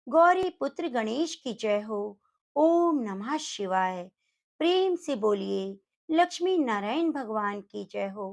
गौरी पुत्र गणेश की जय हो। ओम नमः शिवाय। प्रेम से बोलिए लक्ष्मी नारायण भगवान की जय हो।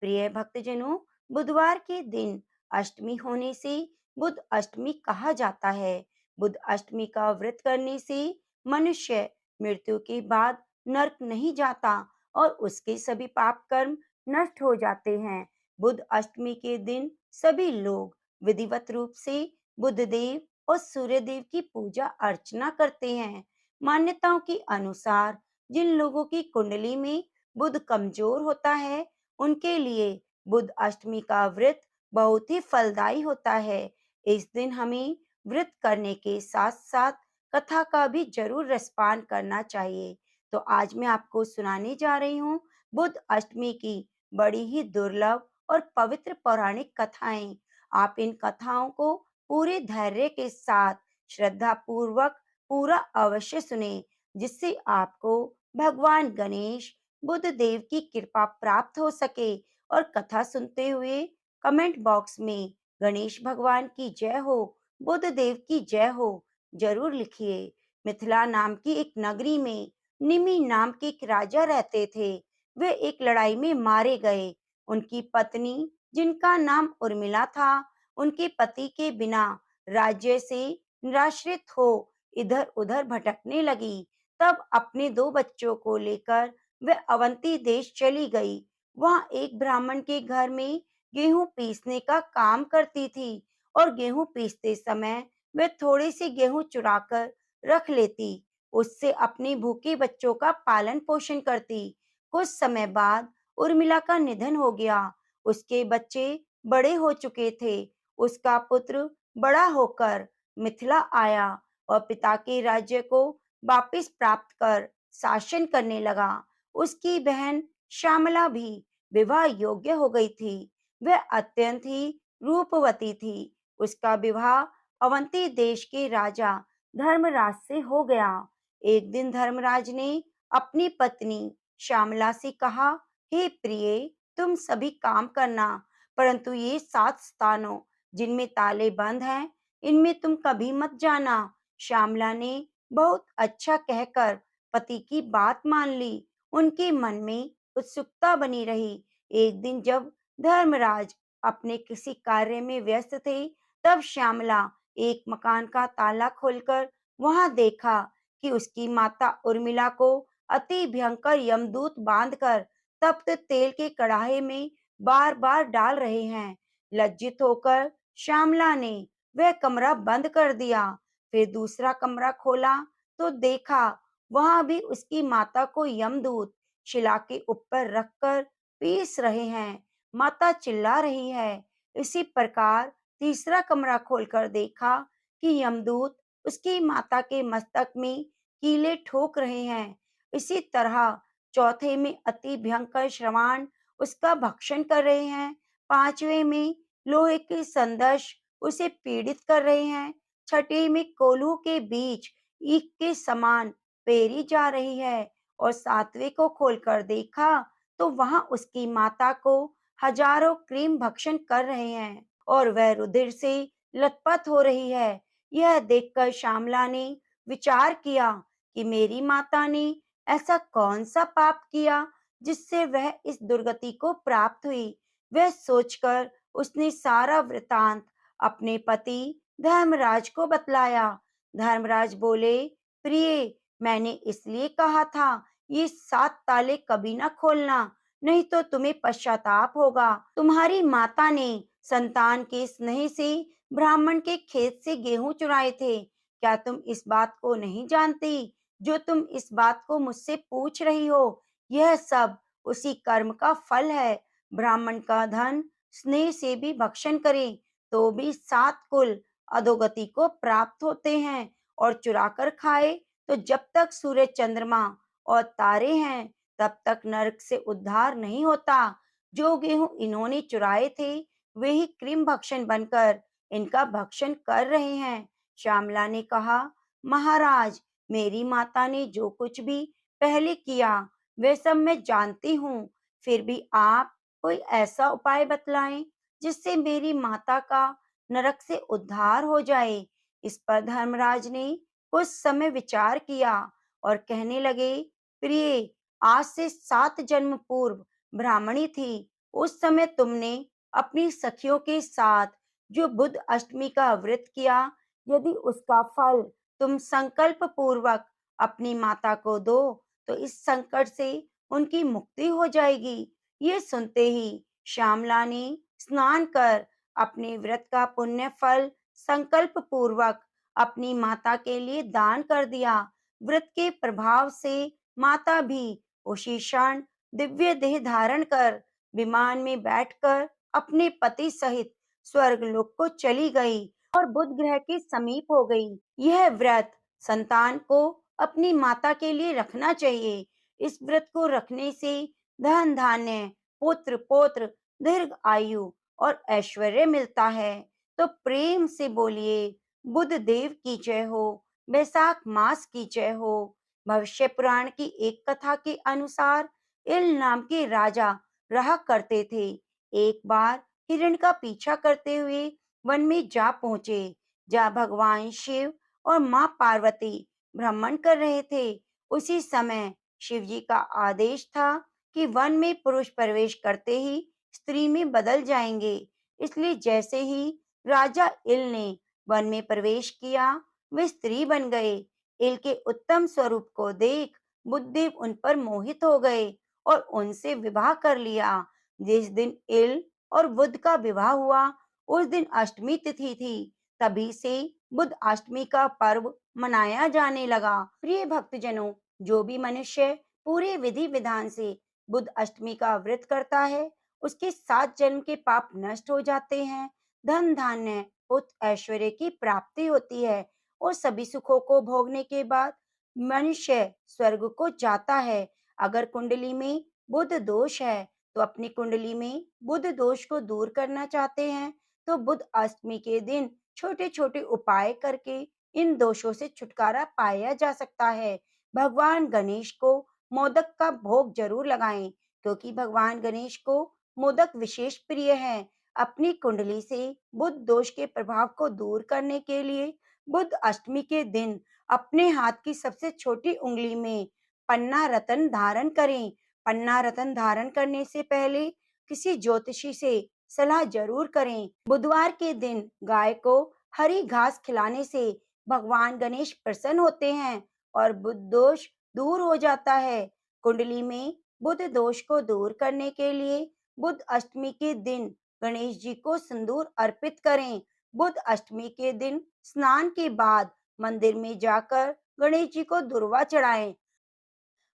प्रिय भक्तजनों, बुधवार के दिन अष्टमी होने से बुध अष्टमी कहा जाता है। बुध अष्टमी का व्रत करने से मनुष्य मृत्यु के बाद नरक नहीं जाता और उसके सभी पाप कर्म नष्ट हो जाते हैं। बुध अष्टमी के दिन सभी लोग विधिवत रूप से बुध देव और सूर्य देव की पूजा अर्चना करते हैं। मान्यताओं के अनुसार जिन लोगों की कुंडली में बुध कमजोर होता है, उनके लिए बुध अष्टमी का व्रत बहुत ही फलदायी होता है। इस दिन हमें व्रत करने के साथ साथ कथा का भी जरूर रसपान करना चाहिए। तो आज मैं आपको सुनाने जा रही हूँ बुध अष्टमी की बड़ी ही दुर्लभ और पवित्र पौराणिक कथाएं। आप इन कथाओं को पूरे धैर्य के साथ श्रद्धा पूर्वक पूरा अवश्य सुने, जिससे आपको भगवान गणेश बुद्ध देव की कृपा प्राप्त हो सके। और कथा सुनते हुए कमेंट बॉक्स में गणेश भगवान की जय हो, बुद्ध देव की जय हो जरूर लिखिए। मिथिला नाम की एक नगरी में निमि नाम के एक राजा रहते थे। वे एक लड़ाई में मारे गए। उनकी पत्नी, जिनका नाम उर्मिला था, उनके पति के बिना राज्य से निराश्रित हो इधर उधर भटकने लगी। तब अपने दो बच्चों को लेकर वे अवंती देश चली गई। वहां एक ब्राह्मण के घर में गेहूं पीसने का काम करती थी और गेहूं पीसते समय वे थोड़ी सी गेहूं चुराकर रख लेती। उससे अपने भूखे बच्चों का पालन पोषण करती। कुछ समय बाद उर्मिला का निधन हो गया। उसके बच्चे बड़े हो चुके थे। उसका पुत्र बड़ा होकर मिथिला आया और पिता के राज्य को वापस प्राप्त कर शासन करने लगा। उसकी बहन श्यामला भी विवाह योग्य हो गई थी। वह अत्यंत ही रूपवती थी। उसका विवाह अवंती देश के राजा धर्मराज से हो गया। एक दिन धर्मराज ने अपनी पत्नी श्यामला से कहा, हे प्रिय, तुम सभी काम करना, परंतु ये 7 स्थानों जिनमें ताले बंद हैं, इनमें तुम कभी मत जाना। श्यामला ने बहुत अच्छा कहकर पति की बात मान ली। उनके मन में उत्सुकता बनी रही। एक दिन जब धर्मराज अपने किसी कार्य में व्यस्त थे, तब श्यामला एक मकान का ताला खोलकर वहां देखा कि उसकी माता उर्मिला को अति भयंकर यमदूत बांधकर तप्त तेल के कड़ाहे में बार बार डाल रहे हैं। लज्जित होकर श्यामला ने वह कमरा बंद कर दिया। फिर दूसरा कमरा खोला तो देखा वहां भी उसकी माता को यमदूत शिला के ऊपर रखकर पीस रहे हैं। माता चिल्ला रही है। इसी प्रकार तीसरा कमरा खोलकर देखा कि यमदूत उसकी माता के मस्तक में कीले ठोक रहे हैं। इसी तरह चौथे में अति भयंकर श्रवाण उसका भक्षण कर रहे हैं। पांचवें में लोहे के संदर्श उसे पीड़ित कर रहे हैं। छठे में कोल्हू के बीच ईख के समान पेरी जा रही है। और सातवें को खोलकर देखा तो वहां उसकी माता को हजारों क्रीम भक्षण कर रहे हैं और वह रुधिर से लथपथ हो रही है। यह देखकर श्यामला ने विचार किया कि मेरी माता ने ऐसा कौन सा पाप किया जिससे वह इस दुर्गति को प्राप्त हुई। वह सोचकर उसने सारा वृतांत अपने पति धर्मराज को बतलाया। धर्मराज बोले, प्रिय, मैंने इसलिए कहा था ये 7 ताले कभी ना खोलना, नहीं तो तुम्हें पश्चाताप होगा। तुम्हारी माता ने संतान के स्नेह से ब्राह्मण के खेत से गेहूं चुराए थे। क्या तुम इस बात को नहीं जानती? जो तुम इस बात को मुझसे पूछ रही हो, यह सब उसी कर्म का फल है। ब्राह्मण का धन स्नेह से भी भक्षण करे तो भी 7 कुल अधोगति को प्राप्त होते हैं, और चुराकर खाए तो जब तक सूर्य चंद्रमा और तारे हैं तब तक नरक से उद्धार नहीं होता। जो गेहूं इन्होंने चुराए थे वे ही कृमि भक्षण बनकर इनका भक्षण कर रहे हैं। श्यामला ने कहा, महाराज, मेरी माता ने जो कुछ भी पहले किया वह सब मैं जानती हूँ। फिर भी आप कोई ऐसा उपाय बतलाएं जिससे मेरी माता का नरक से उद्धार हो जाए। इस पर धर्मराज ने कुछ समय विचार किया और कहने लगे, प्रिय, आज से 7 जन्म पूर्व ब्राह्मणी थी। उस समय तुमने अपनी सखियों के साथ जो बुद्ध अष्टमी का व्रत किया, यदि उसका फल तुम संकल्प पूर्वक अपनी माता को दो, तो इस संकट से उनकी मुक्ति हो जाएगी। ये सुनते ही श्यामला ने स्नान कर अपने व्रत का पुण्य फल संकल्प पूर्वक अपनी माता के लिए दान कर दिया। व्रत के प्रभाव से माता भी उसी क्षण दिव्य देह धारण कर विमान में बैठकर अपने पति सहित स्वर्गलोक को चली गई और बुध ग्रह के समीप हो गई। यह व्रत संतान को अपनी माता के लिए रखना चाहिए। इस व्रत को रखने से धन धान्य, पुत्र पौत्र, दीर्घ आयु और ऐश्वर्य मिलता है। तो प्रेम से बोलिए, बुध देव की जय हो, बैसाख मास की जय हो। भविष्य पुराण की एक कथा के अनुसार इल नाम के राजा रहा करते थे। एक बार हिरण का पीछा करते हुए वन में जा पहुंचे, जहाँ भगवान शिव और माँ पार्वती भ्रमण कर रहे थे। उसी समय शिव जी का आदेश था कि वन में पुरुष प्रवेश करते ही स्त्री में बदल जाएंगे। इसलिए जैसे ही राजा इल ने वन में प्रवेश किया, वे स्त्री बन गए। इल के उत्तम स्वरूप को देख बुद्धदेव उन पर मोहित हो गए और उनसे विवाह कर लिया। जिस दिन इल और बुध का विवाह हुआ, उस दिन अष्टमी तिथि थी। तभी से बुध अष्टमी का पर्व मनाया जाने लगा। प्रिय भक्तजनों, जो भी मनुष्य पूरे विधि विधान से बुध अष्टमी का व्रत करता है, उसके 7 जन्म के पाप नष्ट हो जाते हैं, धन धान्य, पुत्र ऐश्वर्य की प्राप्ति होती है और सभी सुखों को भोगने के बाद मनुष्य स्वर्ग को जाता है। अगर कुंडली में बुध दोष है, तो अपनी कुंडली में बुध दोष को दूर करना चाहते हैं, तो बुध अष्टमी के दिन छोटे छोटे उपाय करके इन दोषों से छुटकारा पाया जा सकता है। भगवान गणेश को मोदक का भोग जरूर लगाएं, क्योंकि भगवान गणेश को मोदक विशेष प्रिय है। अपनी कुंडली से बुध दोष के प्रभाव को दूर करने के लिए बुध अष्टमी के दिन अपने हाथ की सबसे छोटी उंगली में पन्ना रत्न धारण करें। पन्ना रत्न धारण करने से पहले किसी ज्योतिषी से सलाह जरूर करें। बुधवार के दिन गाय को हरी घास खिलाने से भगवान गणेश प्रसन्न होते हैं और बुध दोष दूर हो जाता है। कुंडली में बुध दोष को दूर करने के लिए बुध अष्टमी के दिन गणेश जी को सिंदूर अर्पित करें। बुध अष्टमी के दिन स्नान के बाद मंदिर में जाकर गणेश जी को दुर्वा चढ़ाएं।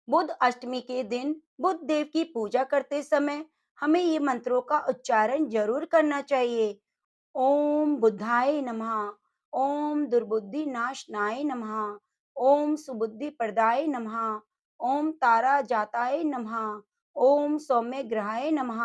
बुध अष्टमी के दिन बुध देव की पूजा करते समय हमें ये मंत्रों का उच्चारण जरूर करना चाहिए। ओम बुद्धाय नमः, ओम दुर्बुद्धि नाशनाय नमः, ओम सुबुद्धि प्रदाय नमः, ओम तारा जाताय नमः, ओम सौम्य ग्रहाय नमः,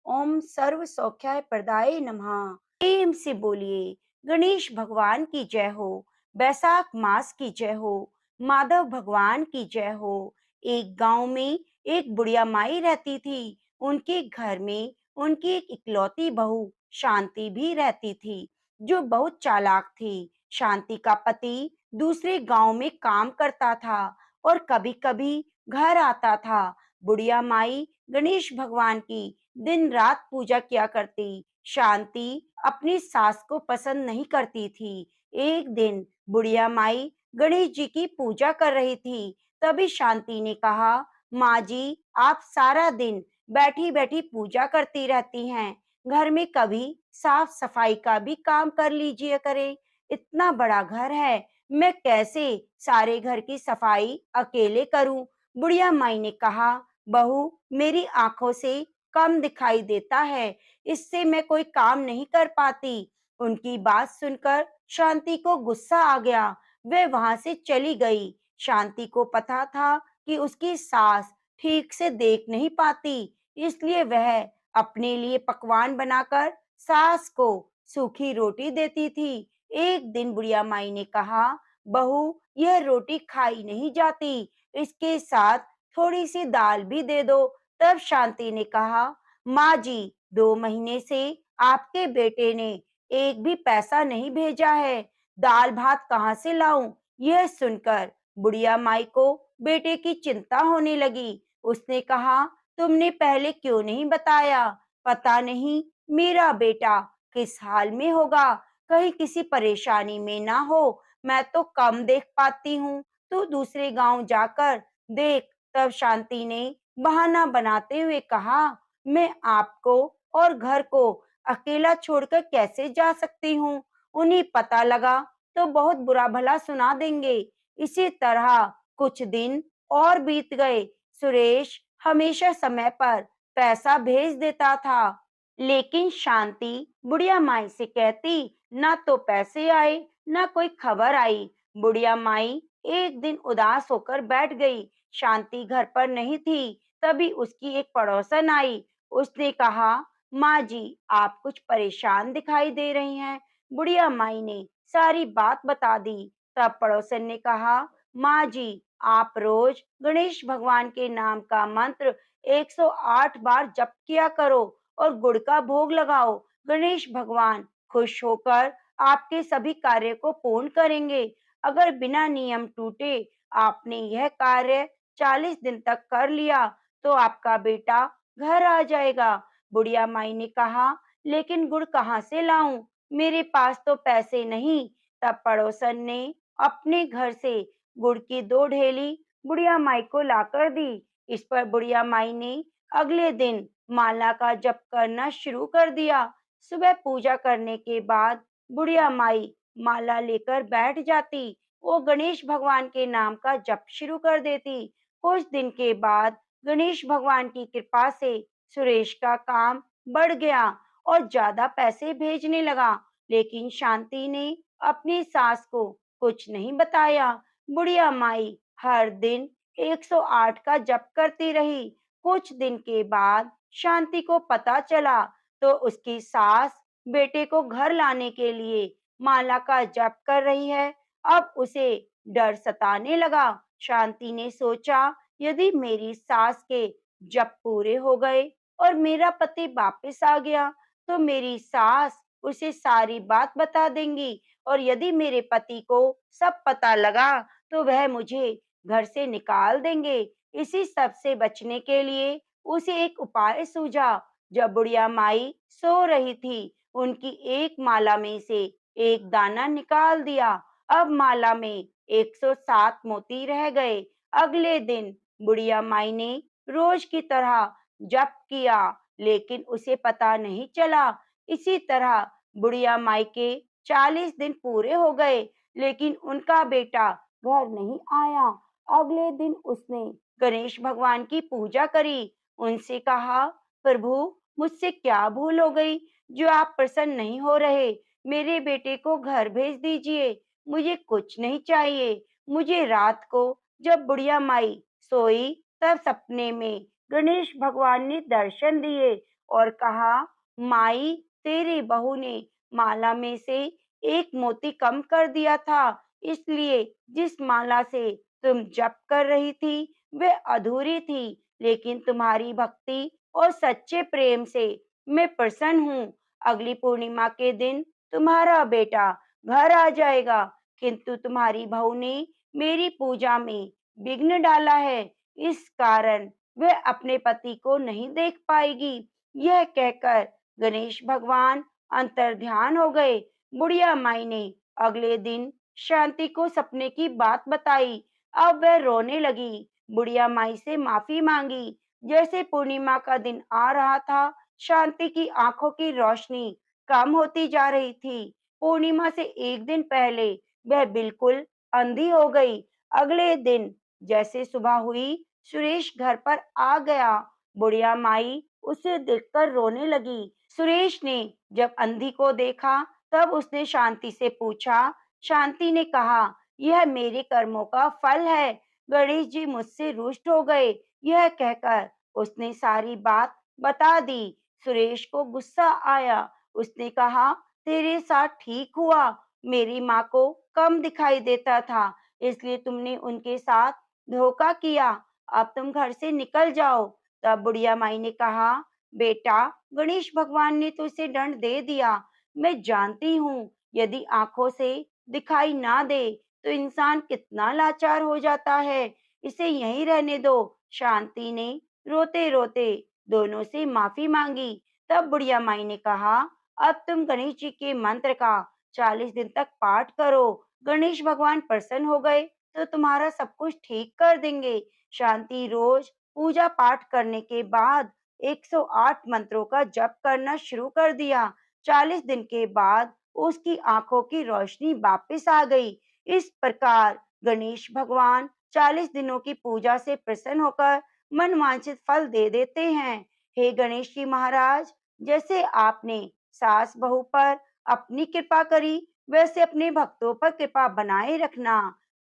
ओम सर्व सौख्याय प्रदाय नमः। प्रेम से बोलिए, गणेश भगवान की जय हो, बैसाख मास की जय हो, माधव भगवान की जय हो। एक गांव में एक बुढ़िया माई रहती थी। उनके घर में उनकी एक इकलौती बहू शांति भी रहती थी, जो बहुत चालाक थी। शांति का पति दूसरे गांव में काम करता था और कभी-कभी घर आता था। बुढ़िया माई गणेश भगवान की दिन रात पूजा किया करती। शांति अपनी सास को पसंद नहीं करती थी। एक दिन बुढ़िया माई गणेश जी की पूजा कर रही थी। तभी शांति ने कहा, माँ जी, आप सारा दिन बैठी बैठी पूजा करती रहती हैं, घर में कभी साफ सफाई का भी काम कर लीजिए करे। इतना बड़ा घर है, मैं कैसे सारे घर की सफाई अकेले करूं? बुढ़िया माई ने कहा, बहू, मेरी आंखों से कम दिखाई देता है, इससे मैं कोई काम नहीं कर पाती। उनकी बात सुनकर शांति को गुस्सा आ गया। वह वहां से चली गई। शांति को पता था कि उसकी सास ठीक से देख नहीं पाती, इसलिए वह अपने लिए पकवान बनाकर सास को सूखी रोटी देती थी। एक दिन बुढ़िया माई ने कहा, बहू, यह रोटी खाई नहीं जाती, इसके साथ थोड़ी सी दाल भी दे दो। तब शांति ने कहा, माँ जी, 2 महीने से आपके बेटे ने एक भी पैसा नहीं भेजा है। दाल भात कहाँ से लाऊं? यह सुनकर बुढ़िया माई को बेटे की चिंता होने लगी। उसने कहा, तुमने पहले क्यों नहीं बताया? पता नहीं मेरा बेटा किस हाल में होगा, कहीं किसी परेशानी में ना हो। मैं तो कम देख पाती हूँ, तू दूसरे गांव जाकर देख। तब शांति ने बहाना बनाते हुए कहा, मैं आपको और घर को अकेला छोड़कर कैसे जा सकती हूँ? उन्हें पता लगा तो बहुत बुरा भला सुना देंगे। इसी तरह कुछ दिन और बीत गए। सुरेश हमेशा समय पर पैसा भेज देता था, लेकिन शांति बुढ़िया माई से कहती, ना तो पैसे आए ना कोई खबर आई। बुढ़िया माई एक दिन उदास होकर बैठ गई। शांति घर पर नहीं थी। तभी उसकी एक पड़ोसन आई। उसने कहा, माँ जी, आप कुछ परेशान दिखाई दे रही हैं। बुढ़िया माई ने सारी बात बता दी। तब पड़ोसन ने कहा, माँ जी, आप रोज गणेश भगवान के नाम का मंत्र 108 बार जप किया करो और गुड़ का भोग लगाओ। गणेश भगवान खुश होकर आपके सभी कार्य को पूर्ण करेंगे। अगर बिना नियम टूटे आपने यह कार्य 40 दिन तक कर लिया तो आपका बेटा घर आ जाएगा। बुढ़िया माई ने कहा, लेकिन गुड़ कहाँ से लाऊं? मेरे पास तो पैसे नहीं। तब पड़ोसन ने अपने घर से गुड़ की 2 ढेली बुढ़िया माई को लाकर दी। इस पर बुढ़िया माई ने अगले दिन माला का जप करना शुरू कर दिया। सुबह पूजा करने के बाद बुढ़िया माई माला लेकर बैठ जाती। वो गणेश भगवान के नाम का जप शुरू कर देती। कुछ दिन के बाद गणेश भगवान की कृपा से सुरेश का काम बढ़ गया और ज्यादा पैसे भेजने लगा। लेकिन शांति ने अपनी सास को कुछ नहीं बताया। बुढ़िया माई हर दिन 108 का जप करती रही। कुछ दिन के बाद शांति को पता चला तो उसकी सास बेटे को घर लाने के लिए माला का जप कर रही है। अब उसे डर सताने लगा। शांति ने सोचा, यदि मेरी सास के जप पूरे हो गए और मेरा पति वापस आ गया तो मेरी सास उसे सारी बात बता देंगी, और यदि मेरे पति को सब पता लगा तो वह मुझे घर से निकाल देंगे। इसी सब से बचने के लिए उसे एक उपाय सूझा। जब बुढ़िया माई सो रही थी, उनकी एक माला में से एक दाना निकाल दिया। अब माला में 107 मोती रह गए। अगले दिन बुढ़िया माई ने रोज की तरह जप किया, लेकिन उसे पता नहीं चला। इसी तरह बुढ़िया माई के 40 दिन पूरे हो गए, लेकिन उनका बेटा घर नहीं आया। अगले दिन उसने गणेश भगवान की पूजा करी। उनसे कहा, प्रभु, मुझसे क्या भूल हो गई जो आप प्रसन्न नहीं हो रहे? मेरे बेटे को घर भेज दीजिए। मुझे कुछ नहीं चाहिए। मुझे रात को जब बुढ़िया माई सोई तब सपने में गणेश भगवान ने दर्शन दिए और कहा, माई, तेरी बहू ने माला में से एक मोती कम कर दिया था, इसलिए जिस माला से तुम जप कर रही थी वह अधूरी थी। लेकिन तुम्हारी भक्ति और सच्चे प्रेम से मैं प्रसन्न हूँ। अगली पूर्णिमा के दिन तुम्हारा बेटा घर आ जाएगा, किंतु तुम्हारी बहू ने मेरी पूजा में विघ्न डाला है, इस कारण वह अपने पति को नहीं देख पाएगी। यह कहकर गणेश भगवान अंतर्ध्यान हो गए। बुढ़िया माई ने अगले दिन शांति को सपने की बात बताई। अब वह रोने लगी, बुढ़िया माई से माफी मांगी। जैसे पूर्णिमा का दिन आ रहा था, शांति की आंखों की रोशनी कम होती जा रही थी। पूर्णिमा से एक दिन पहले वह बिल्कुल अंधी हो गई। अगले दिन जैसे सुबह हुई, सुरेश घर पर आ गया। बुढ़िया माई उसे देखकर रोने लगी। सुरेश ने जब अंधी को देखा तब उसने शांति से पूछा। शांति ने कहा, यह मेरे कर्मों का फल है। गणेश जी मुझसे रुष्ट हो गए। यह कहकर उसने सारी बात बता दी। सुरेश को गुस्सा आया। उसने कहा, तेरे साथ ठीक हुआ। मेरी माँ को कम दिखाई देता था, इसलिए तुमने उनके साथ धोखा किया। अब तुम घर से निकल जाओ। तब बुढ़िया माई ने कहा, बेटा, गणेश भगवान ने तो उसे दंड दे दिया। मैं जानती हूँ, यदि आंखों से दिखाई ना दे तो इंसान कितना लाचार हो जाता है। इसे यहीं रहने दो। शांति ने रोते रोते दोनों से माफी मांगी। तब बुढ़िया माई ने कहा, अब तुम गणेश जी के मंत्र का 40 दिन तक पाठ करो। गणेश भगवान प्रसन्न हो गए तो तुम्हारा सब कुछ ठीक कर देंगे। शांति रोज पूजा पाठ करने के बाद 108 मंत्रों का जप करना शुरू कर दिया। 40 दिन के बाद उसकी आंखों की रोशनी वापस आ गई। इस प्रकार गणेश भगवान 40 दिनों की पूजा से प्रसन्न होकर मनवांछित फल दे देते हैं। हे गणेश जी महाराज, जैसे आपने सास बहू पर अपनी कृपा करी, वैसे अपने भक्तों पर कृपा बनाए रखना।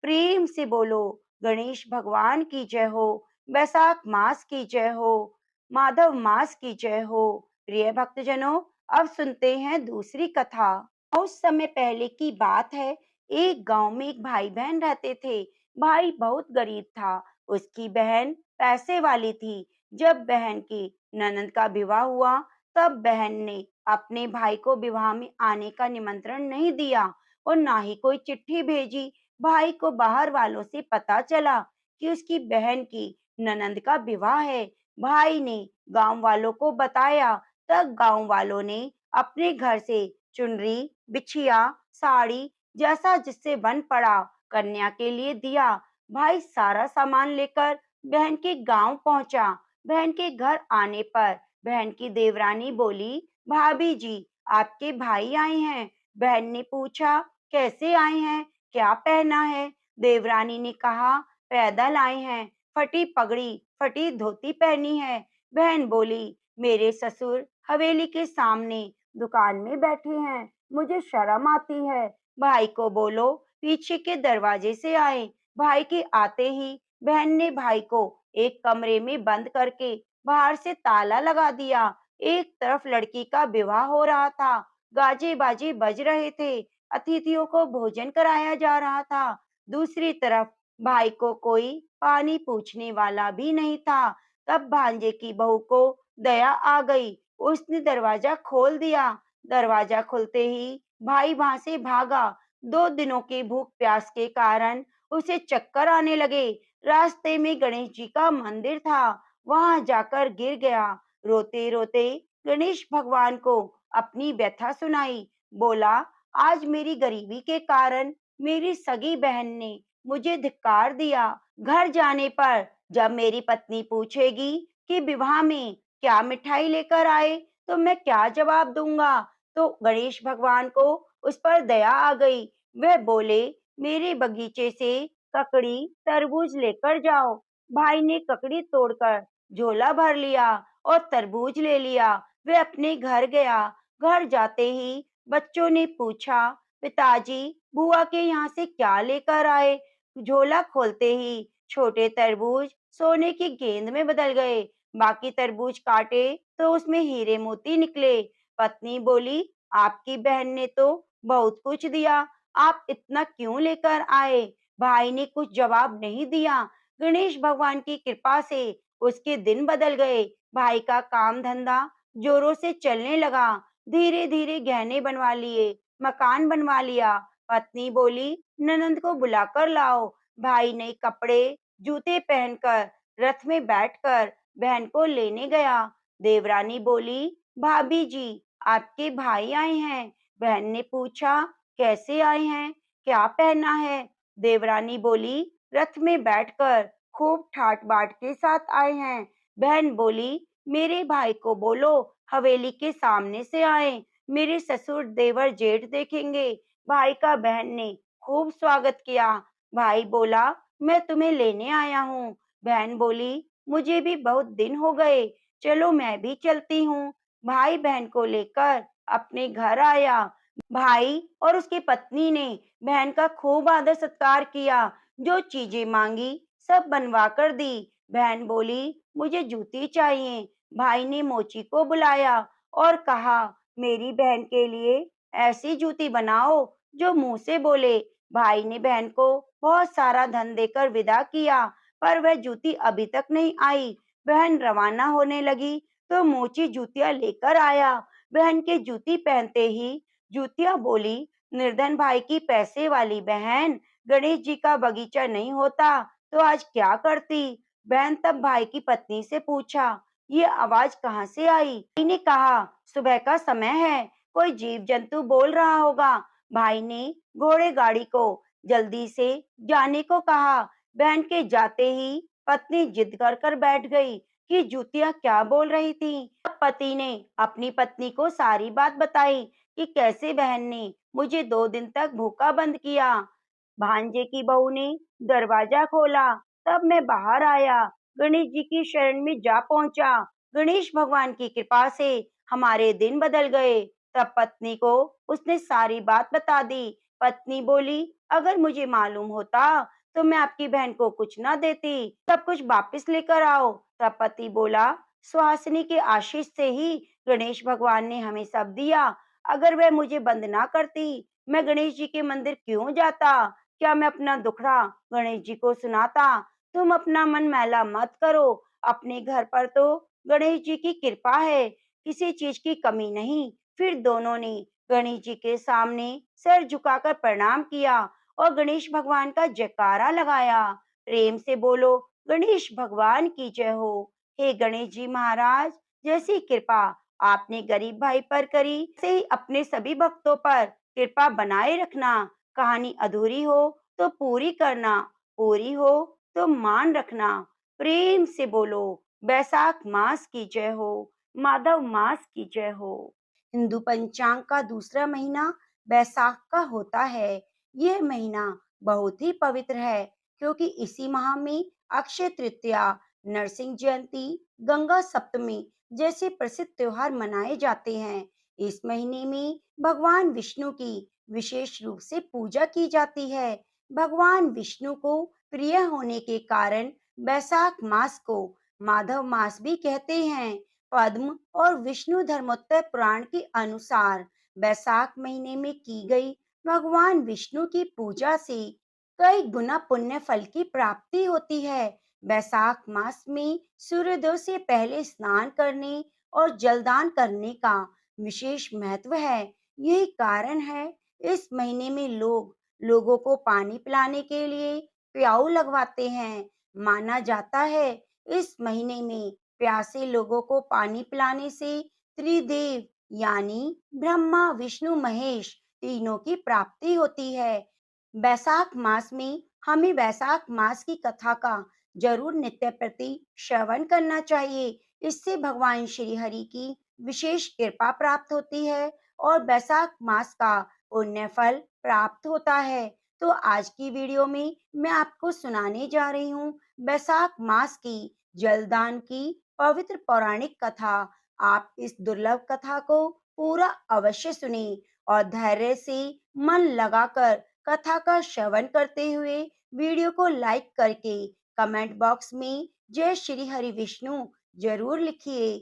प्रेम से बोलो, गणेश भगवान की जय हो। वैशाख मास की जय हो। माधव मास की जय हो। प्रिय भक्तजनों, अब सुनते हैं दूसरी कथा। बहुत समय पहले की बात है। एक गांव में एक भाई बहन रहते थे। भाई बहुत गरीब था। उसकी बहन पैसे वाली थी। जब बहन की ननद का विवाह हुआ, तब बहन ने अपने भाई को विवाह में आने का निमंत्रण नहीं दिया और ना ही कोई चिट्ठी भेजी। भाई को बाहर वालों से पता चला कि उसकी बहन की ननद का विवाह है। भाई ने गांव वालों को बताया। तब गांव वालों ने अपने घर से चुनरी, बिछिया, साड़ी जैसा जिससे बन पड़ा कन्या के लिए दिया। भाई सारा सामान लेकर बहन के गांव पहुंचा। बहन के घर आने पर बहन की देवरानी बोली, भाभी जी, आपके भाई आए हैं। बहन ने पूछा, कैसे आए हैं, क्या पहना है? देवरानी ने कहा, पैदल आए हैं, फटी पगड़ी, फटी धोती पहनी है। बहन बोली, मेरे ससुर हवेली के सामने दुकान में बैठे हैं, मुझे शर्म आती है। भाई को बोलो पीछे के दरवाजे से आए। भाई के आते ही बहन ने भाई को एक कमरे में बंद करके बाहर से ताला लगा दिया। एक तरफ लड़की का विवाह हो रहा था, गाजे बाजे बज रहे थे, अतिथियों को भोजन कराया जा रहा था। दूसरी तरफ भाई को कोई पानी पूछने वाला भी नहीं था। तब भांजे की बहू को दया आ गई। उसने दरवाजा खोल दिया। दरवाजा खुलते ही भाई वहां से भागा। 2 दिनों की भूख प्यास के कारण उसे चक्कर आने लगे। रास्ते में गणेश जी का मंदिर था, वहां जाकर गिर गया। रोते रोते गणेश भगवान को अपनी व्यथा सुनाई। बोला, आज मेरी गरीबी के कारण मेरी सगी बहन ने मुझे धिक्कार दिया। घर जाने पर जब मेरी पत्नी पूछेगी कि विवाह में क्या मिठाई लेकर आए, तो मैं क्या जवाब दूंगा? तो गणेश भगवान को उस पर दया आ गई। वह बोले, मेरे बगीचे से ककड़ी तरबूज लेकर जाओ। भाई ने ककड़ी तोड़कर झोला भर लिया और तरबूज ले लिया। वह अपने घर गया। घर जाते ही बच्चों ने पूछा, पिताजी, बुआ के यहाँ से क्या लेकर आए? झोला खोलते ही छोटे तरबूज सोने की गेंद में बदल गए। बाकी तरबूज काटे तो उसमें हीरे मोती निकले। पत्नी बोली, आपकी बहन ने तो बहुत कुछ दिया, आप इतना क्यों लेकर आए? भाई ने कुछ जवाब नहीं दिया। गणेश भगवान की कृपा से उसके दिन बदल गए। भाई का काम धंधा जोरों से चलने लगा। धीरे धीरे गहने बनवा लिए, मकान बनवा लिया। पत्नी बोली, ननंद को बुलाकर लाओ। भाई नए कपड़े, जूते पहनकर रथ में बैठकर बहन को लेने गया। देवरानी बोली, भाभी जी, आपके भाई आए हैं। बहन ने पूछा, कैसे आए हैं, क्या पहना है? देवरानी बोली, रथ में बैठकर खूब ठाट बाट के साथ आए हैं। बहन बोली, मेरे भाई को बोलो हवेली के सामने से आए, मेरे ससुर देवर जेठ देखेंगे। भाई का बहन ने खूब स्वागत किया। भाई बोला, मैं तुम्हें लेने आया हूँ। बहन बोली, मुझे भी बहुत दिन हो गए, चलो मैं भी चलती हूँ। भाई बहन को लेकर अपने घर आया। भाई और उसकी पत्नी ने बहन का खूब आदर सत्कार किया। जो चीजें मांगी सब बनवा कर दी। बहन बोली, मुझे जूती चाहिए। भाई ने मोची को बुलाया और कहा, मेरी बहन के लिए ऐसी जूती बनाओ जो मुंह से बोले। भाई ने बहन को बहुत सारा धन देकर विदा किया, पर वह जूती अभी तक नहीं आई। बहन रवाना होने लगी तो मोची जूतियां लेकर आया। बहन के जूती पहनते ही जूतियां बोली, निर्धन भाई की पैसे वाली बहन, गणेश जी का बगीचा नहीं होता तो आज क्या करती? बहन तब भाई की पत्नी से पूछा, ये आवाज कहाँ से आई? भाई ने कहा, सुबह का समय है, कोई जीव जंतु बोल रहा होगा। भाई ने घोड़े गाड़ी को जल्दी से जाने को कहा। बहन के जाते ही पत्नी जिद कर कर बैठ गई कि जूतियां क्या बोल रही थी। तब पति ने अपनी पत्नी को सारी बात बताई कि कैसे बहन ने मुझे 2 दिन तक भूखा बंद किया। भांजे की बहू ने दरवाजा खोला, तब मैं बाहर आया, गणेश जी की शरण में जा पहुंचा। गणेश भगवान की कृपा से हमारे दिन बदल गए। तब पत्नी को उसने सारी बात बता दी। पत्नी बोली, अगर मुझे मालूम होता तो मैं आपकी बहन को कुछ ना देती, सब कुछ वापस लेकर आओ। तब पति बोला, सुहासिनी के आशीष से ही गणेश भगवान ने हमें सब दिया। अगर वह मुझे बंद ना करती, मैं गणेश जी के मंदिर क्यों जाता? क्या मैं अपना दुखड़ा गणेश जी को सुनाता? तुम अपना मन मैला मत करो, अपने घर पर तो गणेश जी की कृपा है, किसी चीज की कमी नहीं। फिर दोनों ने गणेश जी के सामने सर झुकाकर प्रणाम किया और गणेश भगवान का जयकारा लगाया। प्रेम से बोलो, गणेश भगवान की जय हो। हे गणेश जी महाराज, जैसी कृपा आपने गरीब भाई पर करी, से ही अपने सभी भक्तों पर कृपा बनाए रखना। कहानी अधूरी हो तो पूरी करना, पूरी हो तो मान रखना। प्रेम से बोलो, बैसाख मास की जय हो, माधव मास की जय हो। हिंदू पंचांग का दूसरा महीना बैसाख का होता है। यह महीना बहुत ही पवित्र है क्योंकि इसी माह में अक्षय तृतीया, नरसिंह जयंती, गंगा सप्तमी जैसे प्रसिद्ध त्योहार मनाए जाते हैं। इस महीने में भगवान विष्णु की विशेष रूप से पूजा की जाती है। भगवान विष्णु को प्रिय होने के कारण बैसाख मास को माधव मास भी कहते हैं। पद्म और विष्णु धर्मोत्तर पुराण के अनुसार बैसाख महीने में की गई भगवान विष्णु की पूजा से कई गुना पुण्य फल की प्राप्ति होती है। बैसाख मास में सूर्योदय से पहले स्नान करने और जलदान करने का विशेष महत्व है। यही कारण है इस महीने में लोग लोगों को पानी पिलाने के लिए प्याऊ लगवाते हैं। माना जाता है इस महीने में प्यासे लोगों को पानी पिलाने से त्रिदेव यानी ब्रह्मा, विष्णु, महेश तीनों की प्राप्ति होती है। बैसाख मास में हमें बैसाख मास की कथा का जरूर नित्य प्रति श्रवण करना चाहिए। इससे भगवान श्री हरि की विशेष कृपा प्राप्त होती है और बैसाख मास का पुण्य फल प्राप्त होता है। तो आज की वीडियो में मैं आपको सुनाने जा रही हूँ बैसाख मास की जलदान की पवित्र पौराणिक कथा। आप इस दुर्लभ कथा को पूरा अवश्य सुने और धैर्य से मन लगाकर कथा का श्रवण करते हुए वीडियो को लाइक करके कमेंट बॉक्स में जय श्री हरि विष्णु जरूर लिखिए।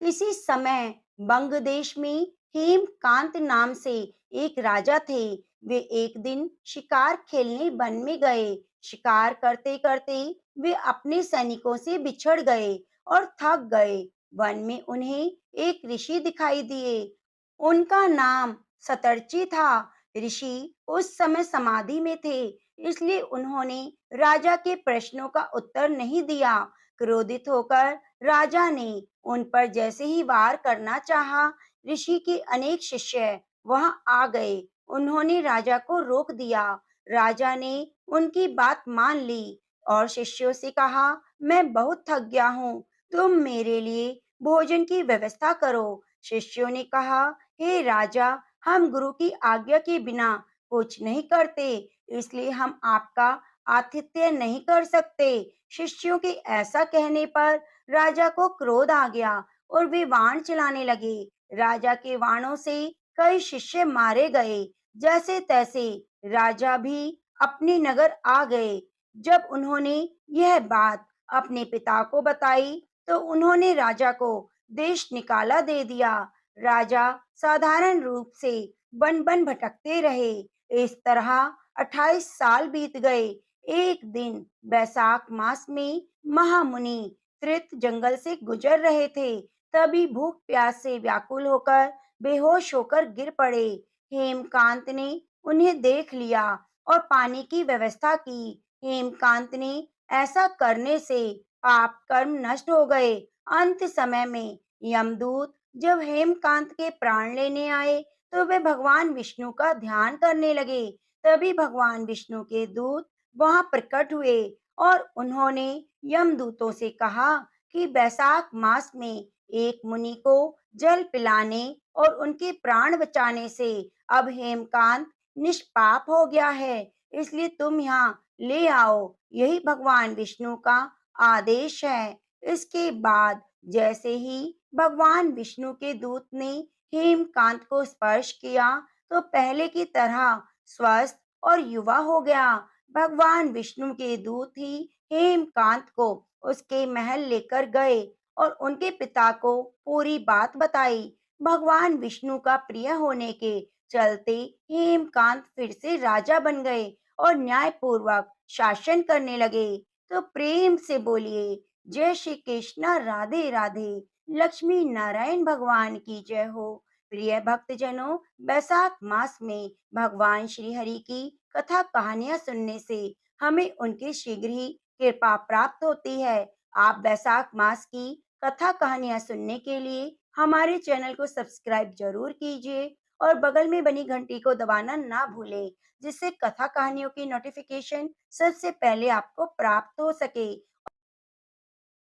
इसी समय बंग देश में हेमकांत नाम से एक राजा थे। वे एक दिन शिकार खेलने वन में गए। शिकार करते करते वे अपने सैनिकों से बिछड़ गए और थक गए। वन में उन्हें एक ऋषि दिखाई दिए। उनका नाम सतर्ची था। ऋषि उस समय समाधि में थे, इसलिए उन्होंने राजा के प्रश्नों का उत्तर नहीं दिया। क्रोधित होकर राजा ने उन पर जैसे ही वार करना चाहा, ऋषि के अनेक शिष्य वहां आ गए। उन्होंने राजा को रोक दिया। राजा ने उनकी बात मान ली और शिष्यों से कहा, मैं बहुत थक गया हूँ, तुम मेरे लिए भोजन की व्यवस्था करो। शिष्यों ने कहा, हे राजा, हम गुरु की आज्ञा के बिना कुछ नहीं करते, इसलिए हम आपका आतिथ्य नहीं कर सकते। शिष्यों के ऐसा कहने पर राजा को क्रोध आ गया और वे बाण चलाने लगे। राजा के बाणों से कई शिष्य मारे गए। जैसे तैसे राजा भी अपने नगर आ गए। जब उन्होंने यह बात अपने पिता को बताई, तो उन्होंने राजा को देश निकाला दे दिया। राजा साधारण रूप से वन वन भटकते रहे। इस तरह 28 साल बीत गए। एक दिन बैसाख मास में महामुनि त्रित जंगल से गुजर रहे थे। तभी भूख प्यास से व्याकुल होकर बेहोश होकर गिर पड़े। हेमकांत ने उन्हें देख लिया और पानी की व्यवस्था की। हेमकांत ने ऐसा करने से पाप कर्म नष्ट हो गए। अंत समय में यमदूत जब हेमकांत के प्राण लेने आए, तो वे भगवान विष्णु का ध्यान करने लगे। तभी भगवान विष्णु के दूत वहां प्रकट हुए और उन्होंने यमदूतों से कहा कि बैसाख मास में एक मुनि को जल पिलाने और उनके प्राण बचाने से अब हेमकांत निष्पाप हो गया है, इसलिए तुम यहाँ ले आओ। यही भगवान विष्णु का आदेश है। इसके बाद जैसे ही भगवान विष्णु के दूत ने हेमकांत को स्पर्श किया, तो पहले की तरह स्वस्थ और युवा हो गया। भगवान विष्णु के दूत ही हेमकांत को उसके महल लेकर गए और उनके पिता को पूरी बात बताई। भगवान विष्णु का प्रिय होने के चलते हेमकांत फिर से राजा बन गए और न्यायपूर्वक शासन करने लगे। तो प्रेम से बोलिए, जय श्री कृष्ण, राधे राधे। लक्ष्मी नारायण भगवान की जय हो। प्रिय भक्तजनों, बैसाख मास में भगवान श्री हरि की कथा कहानियां सुनने से हमें उनकी शीघ्र ही कृपा प्राप्त होती है। आप बैसाख मास की कथा कहानियां सुनने के लिए हमारे चैनल को सब्सक्राइब जरूर कीजिए और बगल में बनी घंटी को दबाना ना भूलें, जिससे कथा कहानियों की नोटिफिकेशन सबसे पहले आपको प्राप्त हो सके।